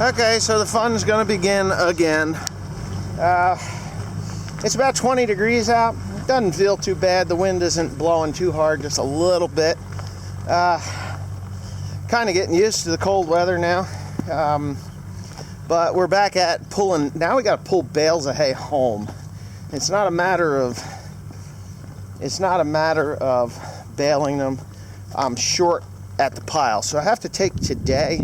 Okay, so the fun's gonna begin again. It's about 20 degrees out. Doesn't feel too bad. The wind isn't blowing too hard, just a little bit. Kind of getting used to the cold weather now. But we're back at pulling. Now we got to pull bales of hay home. It's not a matter of baling them. I'm short at the pile, so I have to take today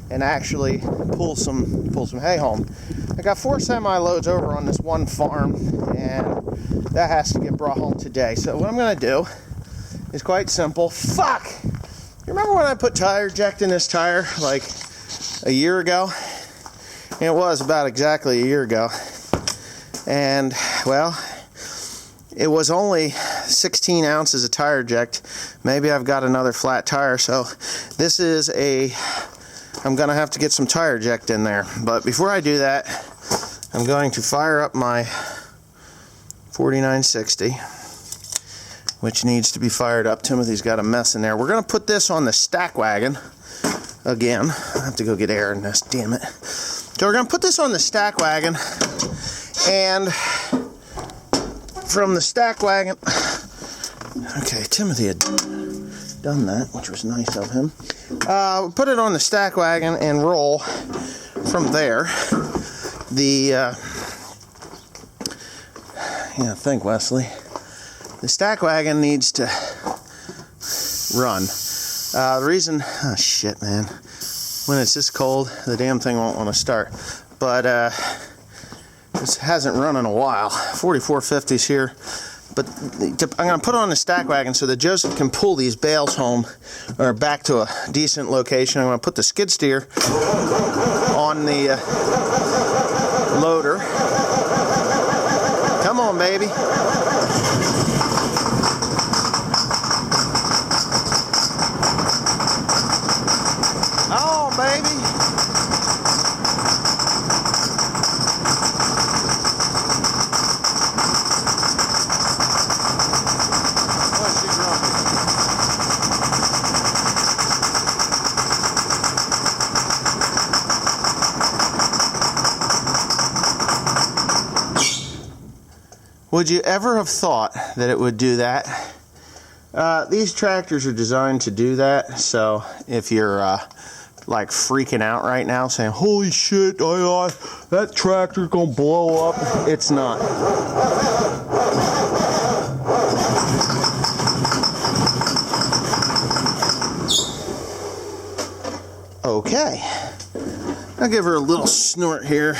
and actually pull some hay home. I got 4 semi-loads over on this one farm, and that has to get brought home today. So what I'm going to do is quite simple. Fuck! You remember when I put tire eject in this tire like a year ago? It was about exactly a year ago. And, well, it was only 16 ounces of tire eject. Maybe I've got another flat tire, so this is I'm going to have to get some tire eject in there. But before I do that, I'm going to fire up my 4960, which needs to be fired up. Timothy's got a mess in there. We're going to put this on the stack wagon again. I have to go get air in this, damn it. So we're going to put this on the stack wagon, and from the stack wagon, okay, Timothy had done that, which was nice of him. Put it on the stack wagon and roll from there. Think, Wesley. The stack wagon needs to run. The reason, oh shit, man. When it's this cold, the damn thing won't want to start. But this hasn't run in a while. 4450s here. But I'm going to put it on the stack wagon so that Joseph can pull these bales home or back to a decent location. I'm going to put the skid steer on the loader. Come on, baby. Oh, baby. Would you ever have thought that it would do that? These tractors are designed to do that, so if you're like freaking out right now saying, holy shit, that tractor's gonna blow up, it's not. Okay, I'll give her a little snort here.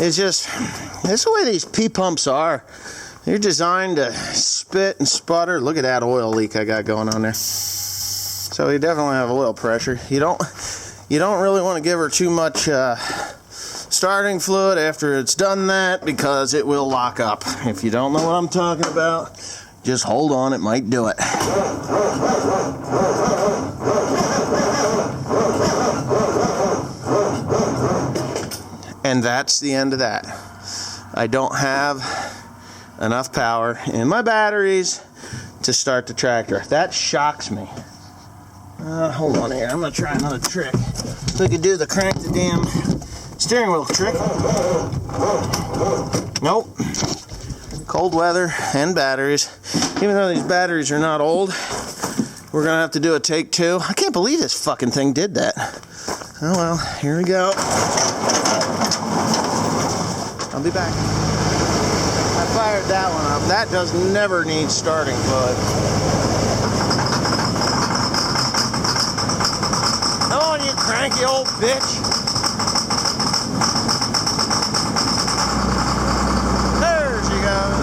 It's just, that's the way these P-pumps are. They're designed to spit and sputter. Look at that oil leak I got going on there. So you definitely have oil pressure. You don't really want to give her too much starting fluid after it's done that, because it will lock up. If you don't know what I'm talking about, just hold on, it might do it. And that's the end of that. I don't have enough power in my batteries to start the tractor. That shocks me. Hold on here. I'm going to try another trick. We could do the crank the damn steering wheel trick. Nope. Cold weather and batteries. Even though these batteries are not old, we're going to have to do a take 2. I can't believe this fucking thing did that. Oh well, here we go. I'll be back. I fired that one up. That does never need starting fluid. Come on, you cranky old bitch. There she goes.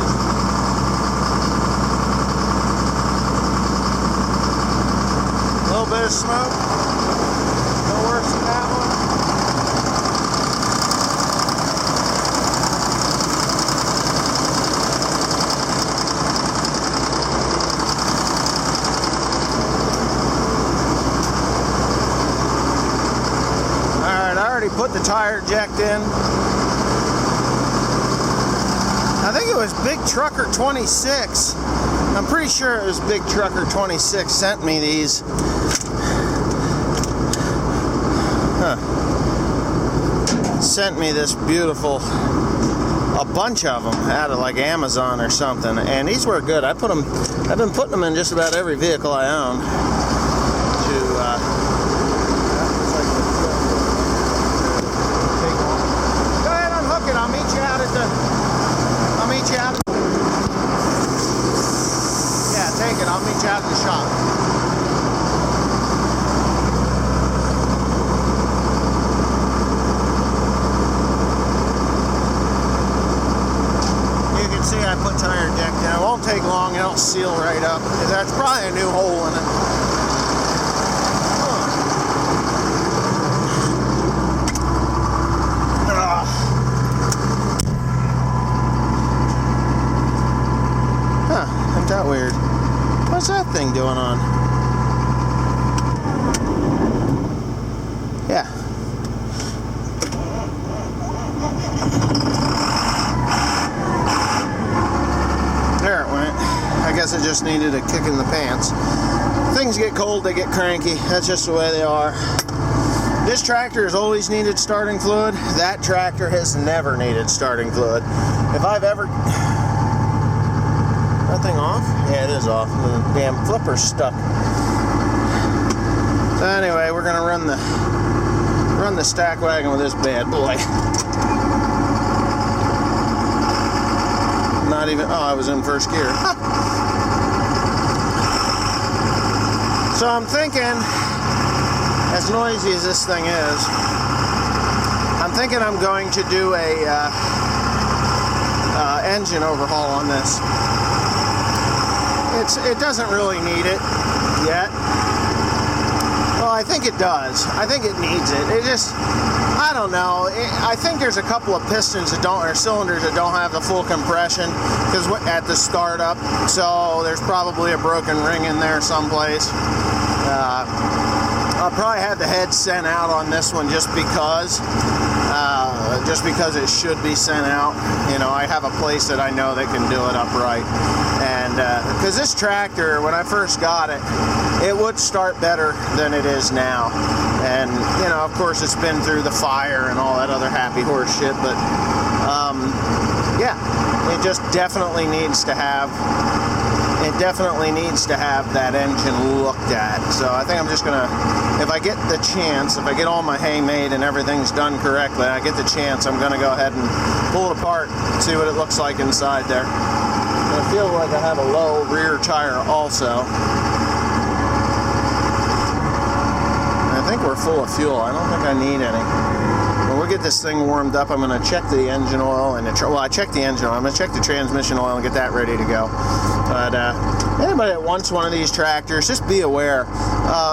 A little bit of smoke. No worse than that one. Put the tire eject in. I think it was Big Trucker 26. I'm pretty sure it was Big Trucker 26 sent me these. Huh. sent me this beautiful, a bunch of them out of like Amazon or something, and these were good. I've been putting them in just about every vehicle I own. Go ahead, unhook it. I'll meet you out at the. Yeah, take it. I'll meet you out at the shop. See, I put tire deck in. It won't take long. It'll seal right up. That's probably a new hole in it. Huh, ain't that weird? What's that thing doing on? Yeah. There it went. I guess it just needed a kick in the pants. Things get cold, they get cranky. That's just the way they are. This tractor has always needed starting fluid. That tractor has never needed starting fluid. If I've ever... That thing off? Yeah, it is off. The damn flipper's stuck. So anyway, we're gonna run the stack wagon with this bad boy. Not even, oh, I was in first gear. So I'm thinking, as noisy as this thing is, I'm thinking I'm going to do a engine overhaul on this. It doesn't really need it yet. Well, I think it does. I think it needs it. It just, I don't know. I think there's a couple of pistons that don't, or cylinders that don't have the full compression because at the startup. So there's probably a broken ring in there someplace. I'll probably have the head sent out on this one just because it should be sent out. You know, I have a place that I know that can do it upright. And because this tractor, when I first got it, it would start better than it is now. And, you know, of course, it's been through the fire and all that other happy horse shit. But, yeah, it just definitely needs to have... It definitely needs to have that engine looked at. So I think I'm just going to, if I get the chance, if I get all my hay made and everything's done correctly, I get the chance, I'm going to go ahead and pull it apart and see what it looks like inside there. And I feel like I have a low rear tire also. And I think we're full of fuel. I don't think I need any. When we get this thing warmed up, I'm going to check the engine oil and I checked the engine oil. I'm going to check the transmission oil and get that ready to go. But anybody that wants one of these tractors, just be aware.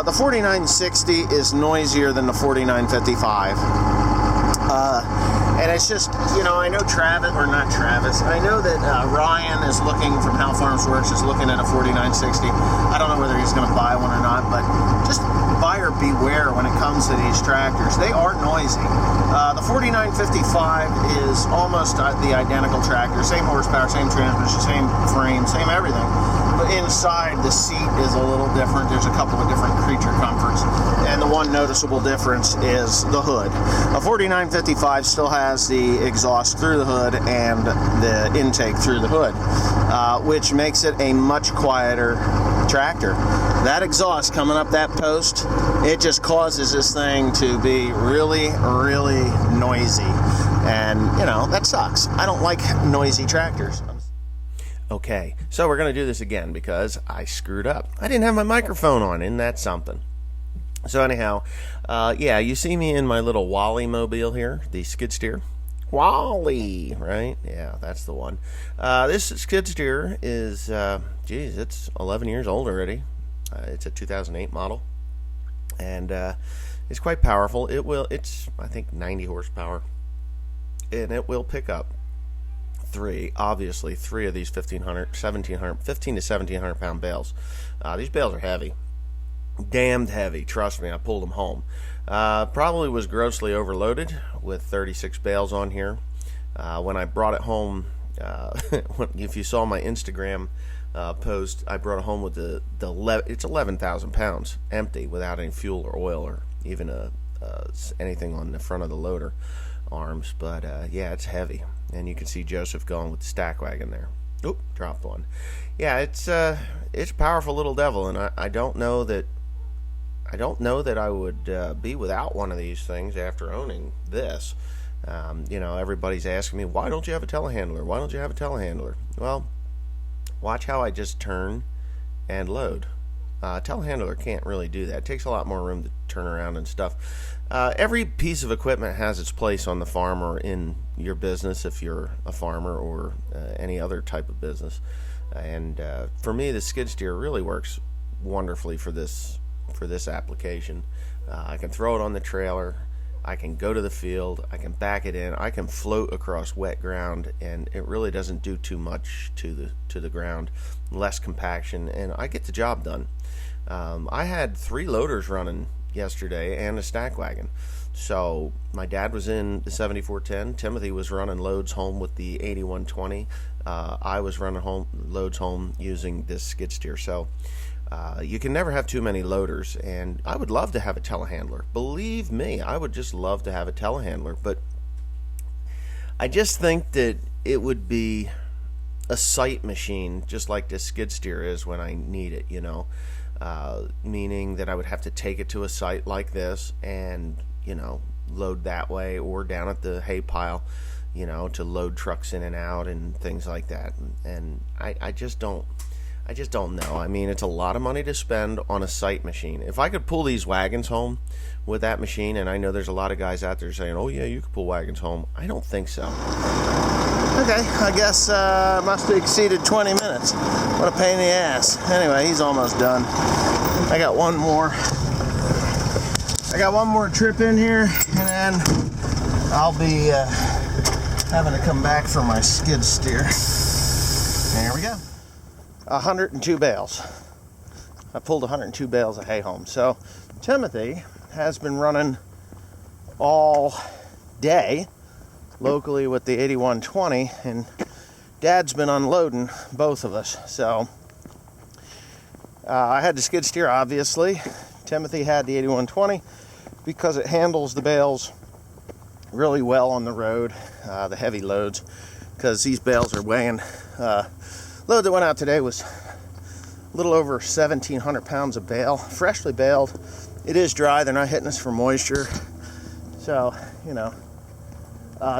The 4960 is noisier than the 4955. And it's just, you know, I know Travis, or not Travis, I know that Ryan is looking, from How Farms Works, is looking at a 4960. I don't know whether he's going to buy one or not, but just buyer beware when it comes to these tractors. They are noisy. The 4955 is almost the identical tractor, same horsepower, same transmission, same frame, same everything. But inside, the seat is a little different. There's a couple of different creature comforts. And the one noticeable difference is the hood. A 4955 still has the exhaust through the hood and the intake through the hood, which makes it a much quieter tractor. That exhaust coming up that post, it just causes this thing to be really, really noisy. And, you know, that sucks. I don't like noisy tractors. Okay, so we're going to do this again because I screwed up. I didn't have my microphone on. Isn't that something? So anyhow, yeah, you see me in my little Wally mobile here, the skid steer. Wally, right? Yeah, that's the one. This skid steer is, geez, it's 11 years old already. It's a 2008 model, and it's quite powerful. It's I think 90 horsepower, and it will pick up three of these 15 to 1700 pound bales. These bales are heavy, damned heavy. Trust me, I pulled them home. Probably was grossly overloaded with 36 bales on here. When I brought it home, if you saw my Instagram post, I brought it home with it's 11,000 pounds empty without any fuel or oil or even a anything on the front of the loader arms, but yeah, it's heavy, and you can see Joseph going with the stack wagon there. Oop, dropped one. Yeah, it's a powerful little devil, and I don't know that I would be without one of these things after owning this. Everybody's asking me, why don't you have a telehandler? Why don't you have a telehandler? Well, watch how I just turn and load. Telehandler can't really do that. It takes a lot more room to turn around and stuff. Every piece of equipment has its place on the farm or in your business if you're a farmer or any other type of business. And for me, the skid steer really works wonderfully for this application. I can throw it on the trailer. I can go to the field, I can back it in, I can float across wet ground, and it really doesn't do too much to the ground, less compaction, and I get the job done. I had 3 loaders running yesterday and a stack wagon. So my dad was in the 7410, Timothy was running loads home with the 8120, I was running loads home using this skid steer. So you can never have too many loaders, and I would love to have a telehandler. Believe me, I would just love to have a telehandler, but I just think that it would be a sight machine, just like this skid steer is when I need it, meaning that I would have to take it to a site like this and, load that way, or down at the hay pile, to load trucks in and out and things like that. And I just don't know. I mean, it's a lot of money to spend on a sight machine. If I could pull these wagons home with that machine, and I know there's a lot of guys out there saying, oh yeah, you could pull wagons home. I don't think so. Okay, I guess must have exceeded 20 minutes. What a pain in the ass. Anyway, he's almost done. I got one more trip in here, and then I'll be having to come back for my skid steer. There we go. 102 bales. I pulled 102 bales of hay home. So Timothy has been running all day locally with the 8120, and Dad's been unloading both of us. So I had the skid steer, obviously. Timothy had the 8120 because it handles the bales really well on the road, the heavy loads, because these bales are weighing load that went out today was a little over 1,700 pounds of bale, freshly baled. It is dry, they're not hitting us for moisture. So,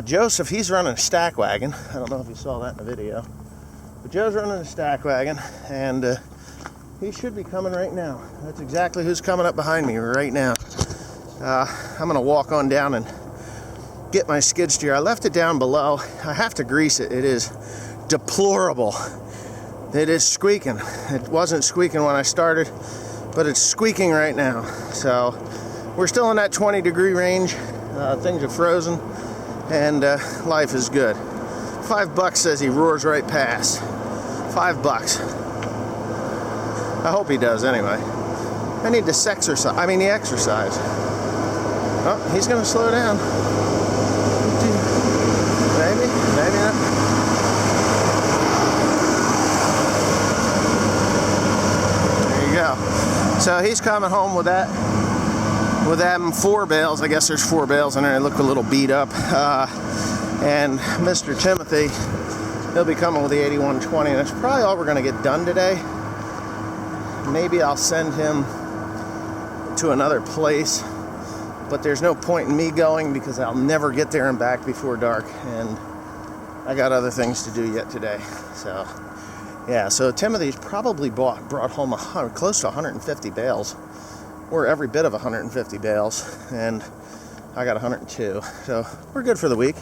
Joseph, he's running a stack wagon. I don't know if you saw that in the video, but Joe's running a stack wagon, and he should be coming right now. That's exactly who's coming up behind me right now. I'm gonna walk on down and get my skid steer. I left it down below. I have to grease it. It is deplorable. It is squeaking. It wasn't squeaking when I started, but it's squeaking right now. So we're still in that 20-degree range. Things are frozen, and life is good. $5 says he roars right past. $5. I hope he does anyway. I need the exercise. Oh, he's gonna slow down. Maybe not. So he's coming home with them 4 bales. I guess there's 4 bales in there. They look a little beat up. And Mr. Timothy, he'll be coming with the 8120. And that's probably all we're going to get done today. Maybe I'll send him to another place. But there's no point in me going because I'll never get there and back before dark. And I got other things to do yet today. So yeah, so Timothy's probably brought home close to 150 bales, or every bit of 150 bales, and I got 102. So we're good for the week.